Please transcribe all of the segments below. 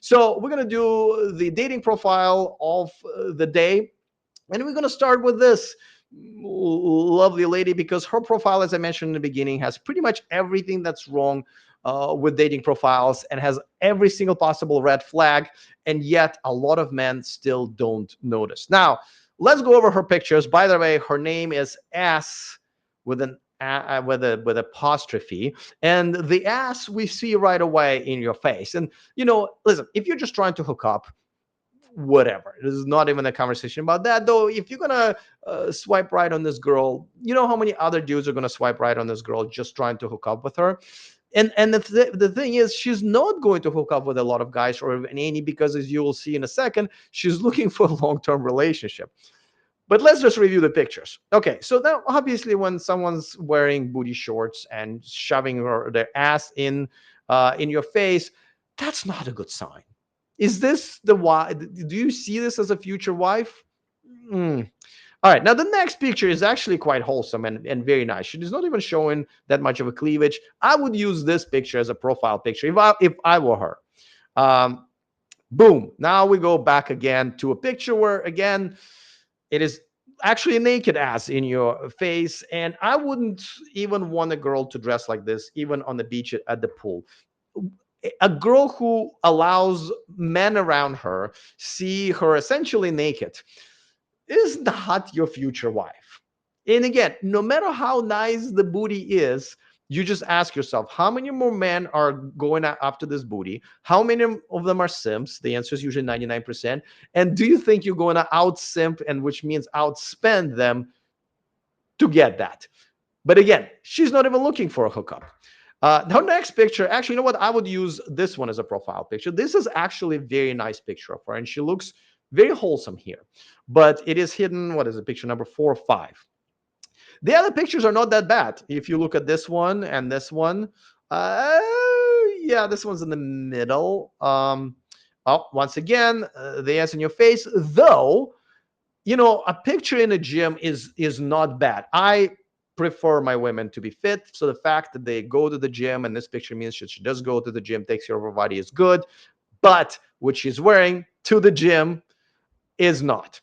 So we're going to do the dating profile of the day. And we're going to start with this lovely lady because her profile, as I mentioned in the beginning, has pretty much everything that's wrong with dating profiles and has every single possible red flag. And yet, a lot of men still don't notice. Now, let's go over her pictures. By the way, her name is S with an with apostrophe, and the ass we see right away in your face. And listen, if you're just trying to hook up, whatever. This is not even a conversation about that. Though, if you're gonna swipe right on this girl, you know how many other dudes are gonna swipe right on this girl just trying to hook up with her. And the thing is, she's not going to hook up with a lot of guys or any, because as you will see in a second, she's looking for a long-term relationship. But let's just review the pictures. Okay, so now obviously when someone's wearing booty shorts and shoving their ass in your face, that's not a good sign. Is this the wife? Do you see this as a future wife? Mm. All right. Now the next picture is actually quite wholesome and very nice. She is not even showing that much of a cleavage. I would use this picture as a profile picture if I were her. Um, Boom. Now we go back again to a picture where again it is actually a naked ass in your face, and I wouldn't even want a girl to dress like this, even on the beach at the pool. A girl who allows men around her see her essentially naked is not your future wife. And again, no matter how nice the booty is, you just ask yourself, how many more men are going after this booty? How many of them are simps? The answer is usually 99%. And do you think you're going to out simp, and which means outspend them to get that? But again, she's not even looking for a hookup. Her next picture, actually, you know what? I would use this one as a profile picture. This is actually a very nice picture of her, and she looks very wholesome here. But it is hidden. What is it? Picture number 4 or 5. The other pictures are not that bad. If you look at this one and this one, uh, yeah, this one's in the middle. Once again, the ass in your face. Though, a picture in a gym is not bad. I prefer my women to be fit, so the fact that they go to the gym, and this picture means she does go to the gym, takes care of her body, is good. But what she's wearing to the gym is not.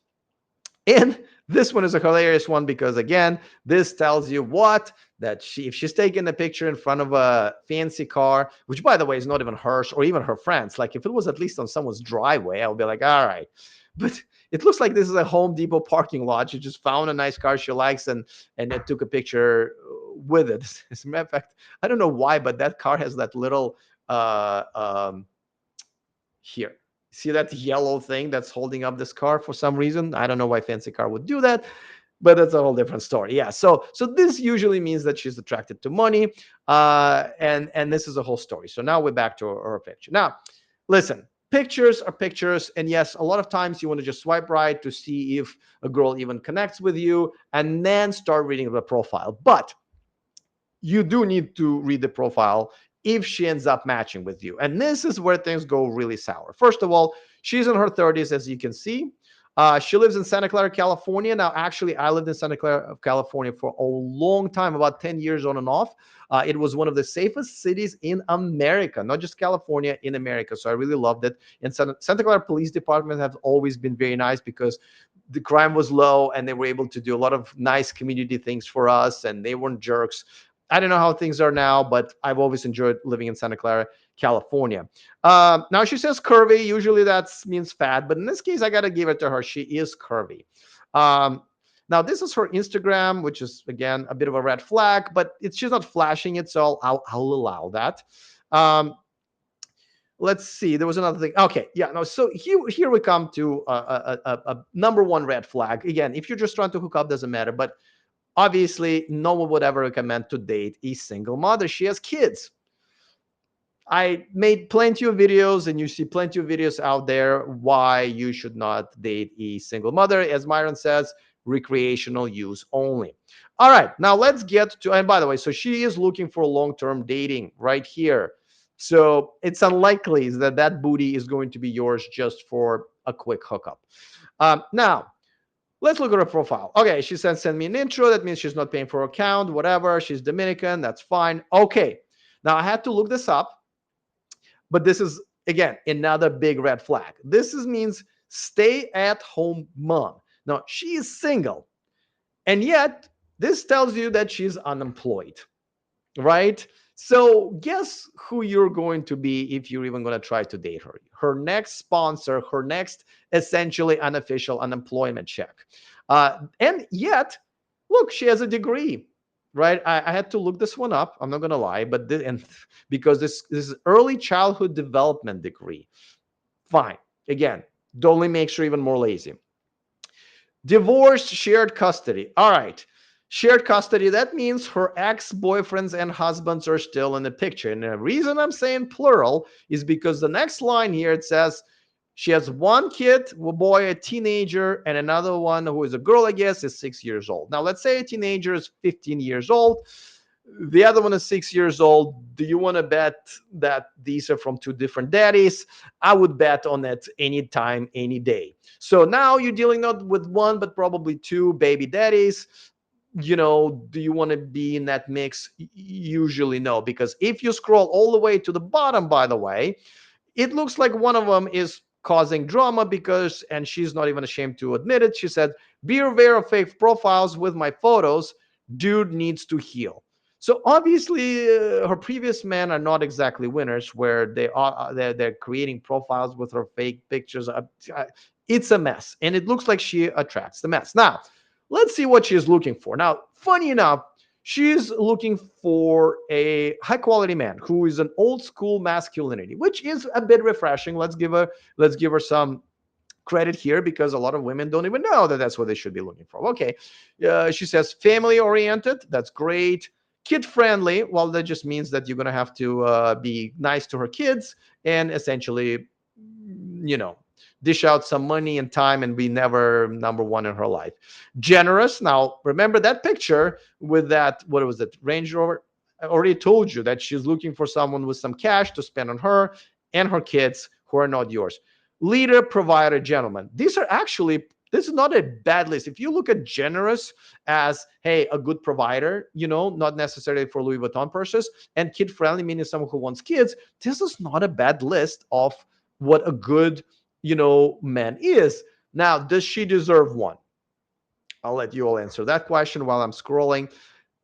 And this one is a hilarious one because again, this tells you what, that if she's taking a picture in front of a fancy car, which by the way is not even hers or even her friends. Like if it was at least on someone's driveway, I would be like, all right. But it looks like this is a Home Depot parking lot. She just found a nice car she likes and it took a picture with it. As a matter of fact, I don't know why, but that car has that little uh um here. See that yellow thing that's holding up this car for some reason? I don't know why fancy car would do that, but that's a whole different story. Yeah. So this usually means that she's attracted to money, and this is a whole story. So now we're back to her picture. Now, listen. Pictures are pictures, and yes, a lot of times you want to just swipe right to see if a girl even connects with you, and then start reading the profile. But you do need to read the profile if she ends up matching with you. And this is where things go really sour. First of all, she's in her 30s, as you can see. She lives in Santa Clara, California. Now, actually, I lived in Santa Clara, California for a long time, about 10 years on and off. It was one of the safest cities in America, not just California, in America. So I really loved it. And Santa Clara Police Department have always been very nice because the crime was low and they were able to do a lot of nice community things for us, and they weren't jerks. I don't know how things are now, but I've always enjoyed living in Santa Clara, California. Now she says curvy. Usually that means fat, but in this case, I got to give it to her. She is curvy. Um, Now this is her Instagram, which is again a bit of a red flag, but she's not flashing it, so I'll allow that. Um, let's see. There was another thing. Okay, yeah, no. So here we come to a number one red flag. Again, if you're just trying to hook up, doesn't matter, but obviously, no one would ever recommend to date a single mother. She has kids. I made plenty of videos, and you see plenty of videos out there why you should not date a single mother. As Myron says, recreational use only. All right, now let's get to, and by the way, so she is looking for long-term dating right here. So it's unlikely that that booty is going to be yours just for a quick hookup. Now, let's look at her profile. Okay, she said send me an intro. That means she's not paying for her account, whatever. She's Dominican. That's fine. Okay. Now I had to look this up, but this is Again, another big red flag. Means stay at home mom. Now, she is single, and yet this tells you that she's unemployed, right? So, guess who you're going to be if you're even going to try to date her? Her next sponsor, her next essentially unofficial unemployment check. And yet, look, she has a degree, right? I had to look this one up. I'm not going to lie, but and because this is early childhood development degree. Fine. Again, only makes her even more lazy. Divorced, shared custody. All right. Shared custody, that means her ex boyfriends and husbands are still in the picture. And the reason I'm saying plural is because the next line here it says she has one kid, a boy, a teenager, and another one who is a girl, I guess, is 6 years old. Now, let's say a teenager is 15 years old. The other one is 6 years old. Do you want to bet that these are from two different daddies? I would bet on it anytime, any day. So now you're dealing not with one, but probably two baby daddies. Do you want to be in that mix? Usually no, because if you scroll all the way to the bottom, by the way, it looks like one of them is causing drama because, and she's not even ashamed to admit it, she said, be aware of fake profiles with my photos. Dude needs to heal. So obviously, her previous men are not exactly winners, where they're creating profiles with her fake pictures. It's a mess, and it looks like she attracts the mess. Now, let's see what she's looking for. Now, funny enough, she's looking for a high quality man who is an old school masculinity, which is a bit refreshing. Let's give her some credit here because a lot of women don't even know that that's what they should be looking for. Okay, she says family oriented. That's great. Kid friendly. Well, that just means that you're gonna have to be nice to her kids and essentially, you know, dish out some money and time and be never number one in her life. Generous. Now, remember that picture with that, what was it, Range Rover? I already told you that she's looking for someone with some cash to spend on her and her kids who are not yours. Leader, provider, gentleman. This is not a bad list. If you look at generous as, hey, a good provider, not necessarily for Louis Vuitton purses, and kid friendly, meaning someone who wants kids, this is not a bad list of what a good, man is. Now, does she deserve one? I'll let you all answer that question while I'm scrolling.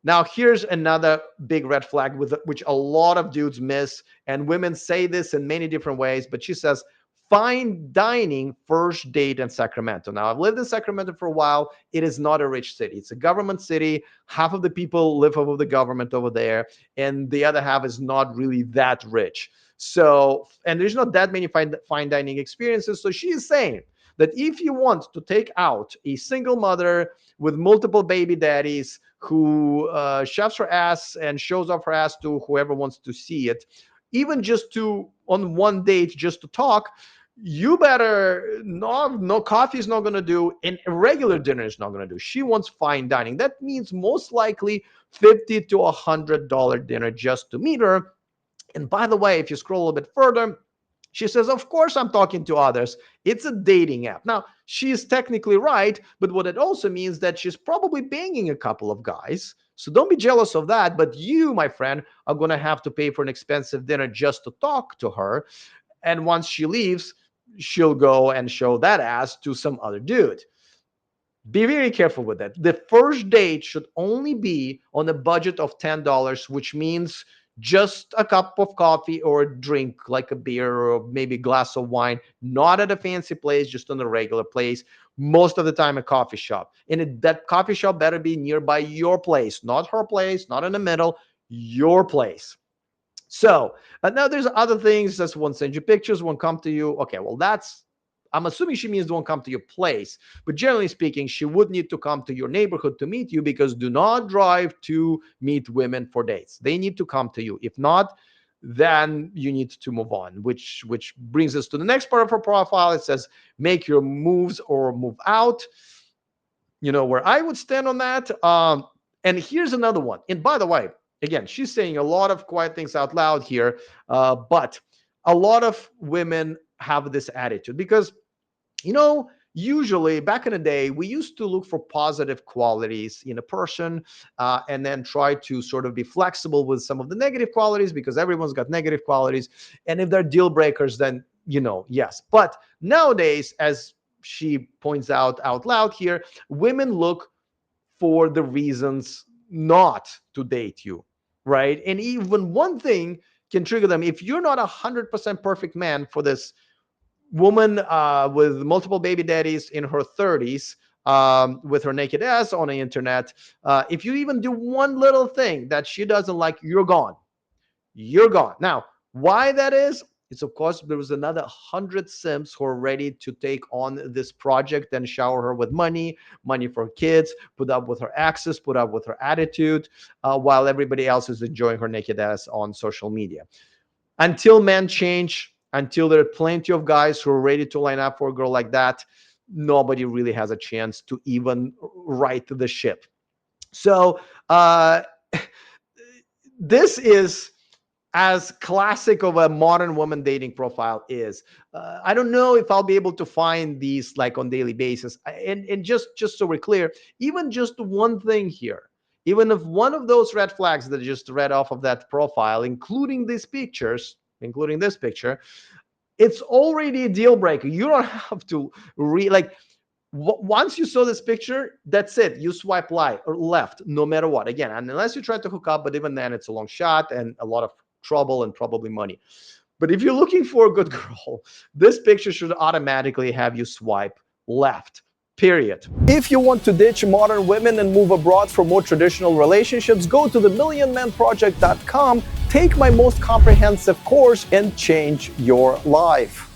Now, here's another big red flag with which a lot of dudes miss, and women say this in many different ways, but she says, fine dining first date in Sacramento. Now, I've lived in Sacramento for a while. It is not a rich city. It's a government city. Half of the people live off of the government over there, and the other half is not really that rich. So, and there's not that many fine dining experiences. So she is saying that if you want to take out a single mother with multiple baby daddies who shoves her ass and shows off her ass to whoever wants to see it, even just to on one date, just to talk, you better no coffee is not going to do, and a regular dinner is not going to do. She wants fine dining. That means most likely $50 to $100 dinner just to meet her. And by the way, if you scroll a bit further, she says, of course, I'm talking to others. It's a dating app. Now, she's technically right, but what it also means that she's probably banging a couple of guys. So don't be jealous of that. But you, my friend, are going to have to pay for an expensive dinner just to talk to her. And once she leaves, she'll go and show that ass to some other dude. Be very careful with that. The first date should only be on a budget of $10, which means just a cup of coffee or a drink like a beer or maybe a glass of wine, not at a fancy place, just on a regular place. Most of the time, a coffee shop. And that coffee shop better be nearby your place, not her place, not in the middle, your place. So now there's other things. That's one send you pictures, one come to you. Okay, well, I'm assuming she means don't come to your place, but generally speaking, she would need to come to your neighborhood to meet you, because do not drive to meet women for dates. They need to come to you. If not, then you need to move on, which brings us to the next part of her profile. It says, make your moves or move out. You know where I would stand on that. And here's another one. And by the way, again, she's saying a lot of quiet things out loud here, but a lot of women have this attitude because, you know, usually back in the day, we used to look for positive qualities in a person, and then try to sort of be flexible with some of the negative qualities, because everyone's got negative qualities. And if they're deal breakers, then, yes. But nowadays, as she points out loud here, women look for the reasons not to date you, right? And even one thing can trigger them. If you're not 100% perfect man for this woman with multiple baby daddies in her 30s, with her naked ass on the internet, if you even do one little thing that she doesn't like, you're gone. You're gone. Now, why that is, it's of course there was another 100 Sims who are ready to take on this project and shower her with money for kids, put up with her access, put up with her attitude, while everybody else is enjoying her naked ass on social media. Until men change, until there are plenty of guys who are ready to line up for a girl like that, nobody really has a chance to even right the ship. So this is as classic of a modern woman dating profile is. I don't know if I'll be able to find these like on daily basis. And just so we're clear, even just one thing here, even if one of those red flags that I just read off of that profile, including these pictures, including this picture, it's already a deal breaker. You don't have to once you saw this picture, that's it. You swipe right or left, no matter what. Again, unless you try to hook up, but even then, it's a long shot and a lot of trouble and probably money. But if you're looking for a good girl, this picture should automatically have you swipe left. Period. If you want to ditch modern women and move abroad for more traditional relationships, go to themillionmanproject.com, take my most comprehensive course, and change your life.